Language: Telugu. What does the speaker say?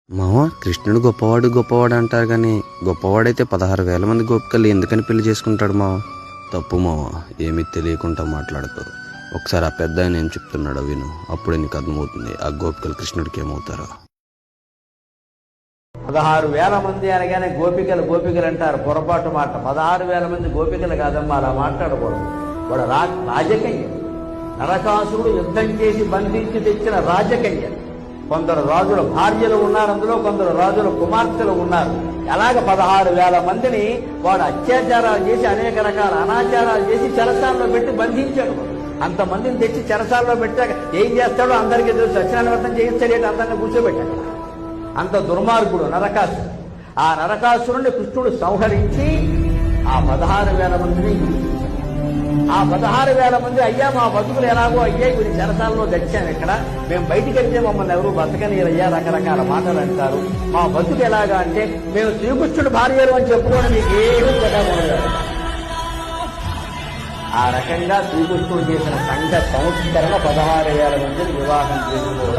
మామ కృష్ణుడు గొప్పవాడు గొప్పవాడు అంటారు కానీ గొప్పవాడైతే 16,000 మంది గోపికలు ఎందుకని పెళ్లి చేసుకుంటాడు మావ? తప్పు మావ, ఏమీ తెలియకుండా మాట్లాడుతావు. ఒకసారి ఆ పెద్ద ఆయన ఏం చెప్తున్నాడో విను, అప్పుడే నీకు అర్థమవుతుంది ఆ గోపికలు కృష్ణుడికి ఏమవుతారో. 16,000 మంది అనగానే గోపికలు గోపికలు అంటారు, పొరపాటు మాట. 16,000 మంది గోపికలు కాదమ్మా, అలా మాట్లాడకూడదు. వాడు రాజకన్య, నరకాసురుడు యుద్ధం చేసి బంధించి తెచ్చిన రాజకన్య. కొందరు రాజుల భార్యలు ఉన్నారు, అందులో కొందరు రాజుల కుమార్తెలు ఉన్నారు. అలాగ 16,000 మందిని వాడు అత్యాచారాలు చేసి అనేక రకాల అనాచారాలు చేసి చెరసాల్లో పెట్టి బంధించాడు. అంతమందిని తెచ్చి చెరసాల్లో పెట్టాక ఏం చేస్తాడో అందరికీ తెలుసు. సత్యనారాయణ వ్రతం చేయించలేట అందరిని కూర్చోబెట్టాడు. అంత దుర్మార్గుడు నరకాసురుడు. ఆ నరకాసురుణ్ణి కృష్ణుడు సంహరించి ఆ 16,000 మందిని, ఆ 16,000 మంది అయ్యా మా బతుకులు ఎలాగో అయ్యాయి, వీరి చెరసాలలో తెచ్చాను. ఇక్కడ మేము బయటికి వెళ్తే మమ్మల్ని ఎవరు బతకనీరయ్యా, రకరకాల మాటలు అంటారు. మా బతుకు ఎలాగా అంటే మేము శ్రీకృష్ణుడు భార్యలు అని చెప్పుకోవడం మీకు ఏమీ పెట్టకూడదు. ఆ రకంగా శ్రీకృష్ణుడు చేసిన సంఘ సంస్కరణ 16,000 మందిని వివాహం చేసుకోవడం.